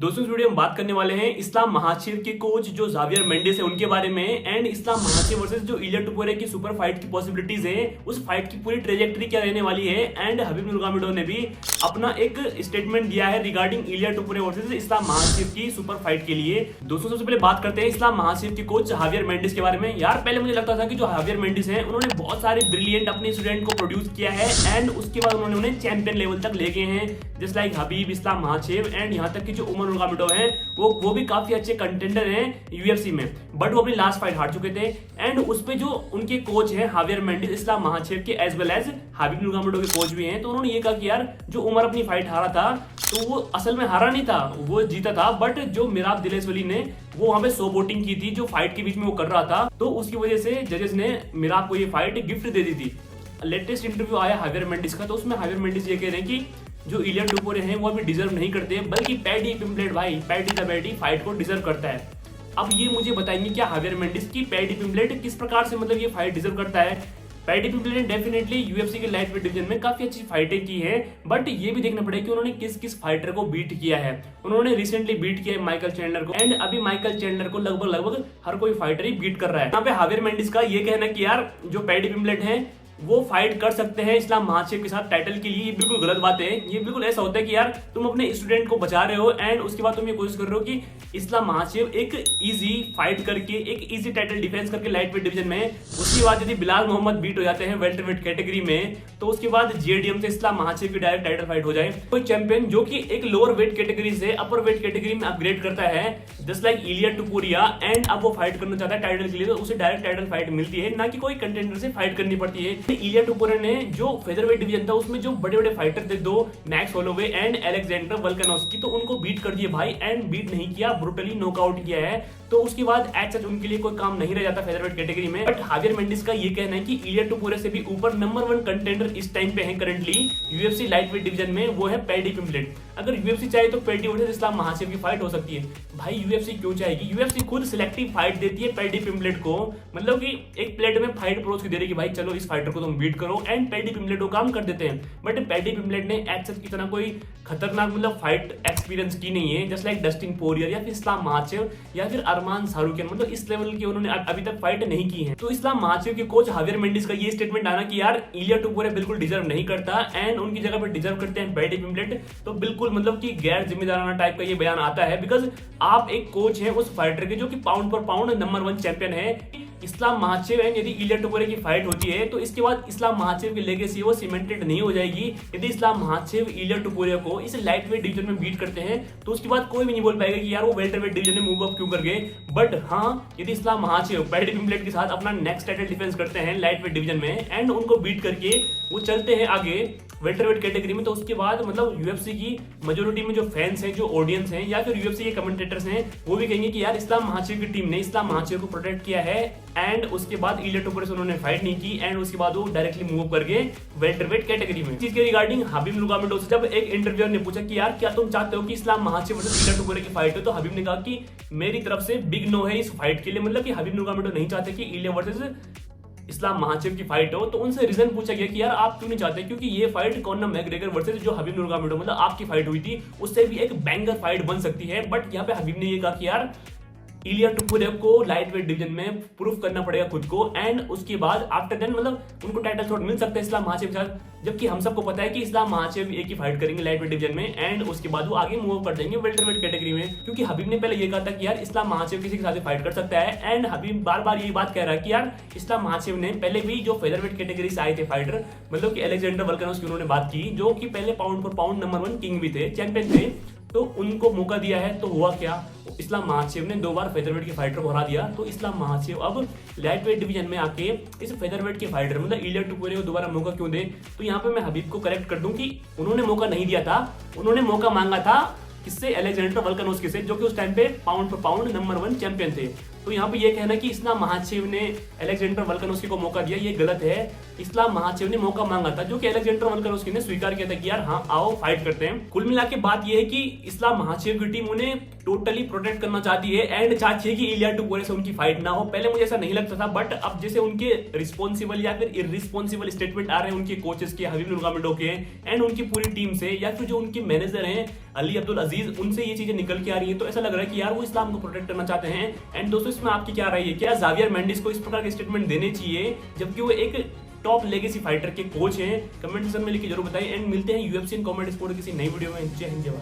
दोस्तों इस वीडियो में बात करने वाले हैं इस्लाम महाशिव के कोच जो जावियर मेंडिस है उनके बारे में एंड इस्लाम महाशिव वर्सेस जो इलिया टुपुरे की सुपर फाइट की पॉसिबिलिटीज है, उस फाइट की पूरी ट्रेजेक्टरी क्या रहने वाली है। एंड हबीब नूरगामिडोव ने भी अपना एक स्टेटमेंट दिया है रिगार्डिंग इलिया टुपुरे वर्सेस इस्लाम महाशिव की सुपर फाइट के लिए। दोस्तों सबसे पहले बात करते हैं इस्लाम महाशिव के कोच जावियर मेंडिस के बारे में। यार पहले मुझे लगता था कि जो जावियर मेंडिस है उन्होंने बहुत सारे ब्रिलियंट अपने स्टूडेंट को प्रोड्यूस किया है एंड उसके बाद उन्होंने उन्हें चैंपियन लेवल तक ले गए हैं, just like Habib, Islam Mahashiv and यहाँ तक कि जो उमर नूरगामिडोव है वो भी काफी अच्छे कंटेंडर हैं यूएफसी में, बट वो अपनी लास्ट फाइट हार चुके थे। एंड उस पे जो उनके कोच हैं जावियर मेंडिस इस्लाम महाशिव के एज वेल एज हबीब नूरगामिडोव के कोच भी हैं, तो उन्होंने ये कहा कि यार जो उमर अपनी फाइट हारा था तो वो असल में हारा नहीं था, वो जीता था, बट जो मिराब दिलेसवली ने वो वहां पे शो बोटिंग की थी जो फाइट के बीच में वो कर रहा था, तो उसकी वजह से जजेस ने मिराब को ये फाइट गिफ्ट दे दी थी। लेटेस्ट इंटरव्यू आया जावियर मेंडिस का, तो उसमें जावियर मेंडिस ये कह रहे हैं कि जो इलिया टुपुरे हैं वो अभी डिजर्व नहीं करते, बल्कि पैडी पिम्बलेट भाई, पैडी द बैडी फाइट को डिजर्व करता है। अब ये मुझे बताएंगे क्या जावियर मेंडिस की पैडी पिम्बलेट किस प्रकार से मतलब ये फाइट डिजर्व करता है। पैडी पिम्बलेट ने डेफिनेटली यूएफसी के लाइट वेट डिवीजन में काफी अच्छी फाइटें की है, बट ये भी देखना पड़ेगा कि उन्होंने किस किस फाइटर को बीट किया है। उन्होंने रिसेंटली बीट किया है माइकल चैंडलर को एंड अभी माइकल चैंडलर को लगभग हर कोई फाइटर ही बीट कर रहा है। यहाँ पे जावियर मेंडिस का ये कहना कि यार जो पैडी पिम्बलेट है वो फाइट कर सकते हैं इस्लाम महाशिव के साथ टाइटल के लिए, ये बिल्कुल गलत बात है। ये बिल्कुल ऐसा होता है कि यार तुम अपने स्टूडेंट को बचा रहे हो एंड उसके बाद तुम ये कोशिश कर रहे हो कि इस्लाम महाशिव एक इजी फाइट करके, एक इजी टाइटल डिफेंस करके लाइट वेट डिवीजन में, उसके बाद यदि बिलाल मोहम्मद बीट हो जाते हैं वेल्टरवेट कैटेगरी में, तो उसके बाद जेडीएम से इस्लाम महाशिव की डायरेक्ट टाइटल फाइट हो जाए। कोई चैंपियन जो कि एक लोअर वेट कैटेगरी से अपर वेट कैटेगरी में अपग्रेड करता है, जस्ट लाइक इलिया टुपुरिया, एंड अब वो फाइट करना चाहता है टाइटल के लिए, तो उसे डायरेक्ट टाइटल फाइट मिलती है, ना कि कोई कंटेंडर से फाइट करनी पड़ती है। इलिया टुपुरे ने जो फेदरवेट डिवीजन था उसमें जो बड़े बड़े फाइटर थे, दो max Holloway and Alexander Volkanovski, तो उनको बीट कर दिए भाई, एंड बीट नहीं किया, ब्रूटली नॉकआउट किया है। तो उसके बाद एज सच उनके लिए कोई काम नहीं रह जाता फेदरवेट कैटेगरी में। बट जावियर मेंडिस का ये कहना है कि इलिया टुपुरे से भी ऊपर नंबर 1 कंटेंडर इस टाइम पे है currently UFC light weight division में, वो है पैडी पिम्बलेट। अगर यूएफसी चाहे तो पैडी वर्सेस इस्लाम महाशिव की फाइट हो सकती है। भाई यूएफसी क्यों चाहेगी? यूएफसी खुद सिलेक्टिव फाइट देती है पैडी पिम्बलेट को, मतलब कि एक प्लेट में फाइट परोस के दे रही कि भाई चलो इस फाइटर को तुम बीट करो, एंड पैडी पिम्बलेट वो काम कर देते हैं। बट पैडी पिम्बलेट ने एज सच इतना कोई खतरनाक मतलब फाइट एक्सपीरियंस की नहीं है, जस्ट लाइक डस्टिन पोरियर या फिर इस्लाम महाशिव या फिर अरमान शाहरुखियन, मतलब इस लेवल की उन्होंने अभी तक फाइट नहीं की है। तो इस्लाम महाशिव के कोच जावियर मेंडिस का ये स्टेटमेंट आना कि यार इलिया टुपुरे बिल्कुल डिजर्व नहीं करता एंड उनकी जगह पर डिजर्व करते हैं पैडी पिम्बलेट, तो बिल्कुल मतलब कि गैर जिम्मेदाराना टाइप का ये बयान आता है। बिकॉज आप एक कोच हैं उस फाइटर के जो कि पाउंड पर पाउंड नंबर 1 चैंपियन है इस्लाम महाशिव है। यदि इलिया टुपुरे की फाइट होती है तो इसके बाद इस्लाम महाशिव की लेगेसी वो सीमेंटेड नहीं हो जाएगी। यदि इस्लाम महाशिव इलिया टुपुरे को इस लाइट वेट डिवीजन में बीट करते हैं तो उसके बाद कोई भी नहीं बोल पाएगा कि यार वो वेल्टरवेट डिवीजन में मूव अप क्यों कर गए। बट हाँ, यदि इस्लाम महाशिव पैडी पिम्बलेट के साथ अपना नेक्स्ट टाइटल डिफेंस करते हैं लाइट वेट डिवीजन में एंड उनको बीट करके वो चलते हैं आगे वेल्टरवेट कैटेगरी में, तो उसके बाद मतलब यूएफसी की मेजोरिटी में जो फैंस हैं, जो ऑडियंस हैं या फिर यूएफसी के कमेंटेटर्स हैं, वो भी कहेंगे कि यार इस्लाम महाशिव की टीम ने इस्लाम महाशिव को प्रोटेक्ट किया है एंड उसके बाद इलिया टुपुरे से उन्होंने फाइट नहीं की एंड उसके बाद वो डायरेक्टली मूव कर गए वेल्टरवेट कैटेगरी में। चीज के रिगार्डिंग हबीब नूरगामिडोव से जब एक इंटरव्यूअर ने पूछा कि यार क्या तुम चाहते हो कि इस्लाम महाशिव वर्सेस इलिया टुपुरे की फाइट हो, तो हबीब ने कहा कि मेरी तरफ से बिग नो है इस फाइट के लिए, मतलब कि हबीब नूरगामिडोव नहीं चाहते कि इलिया वर्सेस इस्लाम महाशिव की फाइट हो। तो उनसे रीजन पूछा गया कि यार आप क्यों नहीं चाहते, क्योंकि ये फाइट कॉनर मैकग्रेगर वर्सेस जो हबीब नूरगामिडोव मतलब आपकी फाइट हुई थी उससे भी एक बैंगर फाइट बन सकती है। बट यहाँ पे हबीब ने ये कहा कि यार इलिया टुपुरे को लाइट वेट डिवीजन में प्रूफ करना पड़ेगा खुद को एंड उसके बाद आफ्टर देन मतलब उनको टाइटल शॉट मिल सकता है इस्लाम महाशिव के साथ, जबकि हम सबको पता है कि इस्लाम महाशिव एक ही फाइट करेंगे लाइट वेट डिवीजन में एंड उसके बाद वो आगे मूव कर जाएंगे वेल्टरवेट कैटेगरी में। क्योंकि हबीब ने पहले ये कहा था कि यार इस्लाम महाशिव किसी के साथ फाइट कर सकता है एंड हबीब बार बार यही बात कह रहा है कि यार इस्लाम महाशिव ने पहले भी जो फेदरवेट कैटेगरी से आए थे फाइटर, मतलब कि अलेक्जेंडर वोल्कानोव्स्की उन्होंने बात की, जो कि पहले पाउंड पर पाउंड नंबर 1 किंग भी थे, चैंपियन थे, तो उनको मौका दिया है। तो हुआ क्या, इस्लाम महाशिव ने 2 बार फेदरवेट के फाइटर को हरा दिया, तो इस्लाम महाशिव अब लाइट वेट डिवीजन में आके इस फेदरवेट के फाइटर मतलब इलिया टुपुरे को दोबारा मौका क्यों दे। तो यहाँ पे मैं हबीब को करेक्ट कर दूं कि उन्होंने मौका नहीं दिया था, उन्होंने मौका मांगा था किससे, अलेक्जेंडर वोल्कानोव्स्की से, जो कि उस टाइम पे पाउंड पर पाउंड नंबर 1 चैंपियन थे। तो यहाँ पे ये कहना कि इस्लाम महासेव ने अलेक्जेंडर वोल्कानोस्की को मौका दिया, ये गलत है। इस्लाम महासेव ने मौका मांगा था, जो कि अलेक्जेंडर वोल्कानोस्की ने स्वीकार किया था कि यार हाँ आओ फाइट करते हैं। कुल मिला के बात ये है कि इस्लाम महासेव की टीम उन्हें टोटली प्रोटेक्ट करना चाहती है एंड चाहती है कि इलिया टुपुरे से उनकी फाइट ना हो। पहले मुझे ऐसा नहीं लगता था, बट अब जैसे उनके रिस्पॉन्सिबल या फिर इररिस्पॉन्सिबल स्टेटमेंट आ रहे हैं उनके कोचेस के, हबीब नूरगामिडो के एंड उनकी पूरी टीम से, या फिर जो उनके मैनेजर हैं अली अब्दुल अजीज, उनसे ये चीजें निकल के आ रही है, तो ऐसा लग रहा है कि यार वो इस्लाम को प्रोटेक्ट करना चाहते हैं। एंड दोस्तों इसमें आपकी क्या राय है, क्या जावियर मेंडिस को इस प्रकार के स्टेटमेंट देने चाहिए जबकि वो एक टॉप लेगेसी फाइटर के कोच हैं? कमेंट सेक्शन में लिख के जरूर बताइए एंड मिलते हैं यूएफसी कॉमेडी स्पोर्ट किसी नई वीडियो में। जय हिंद जय भारत।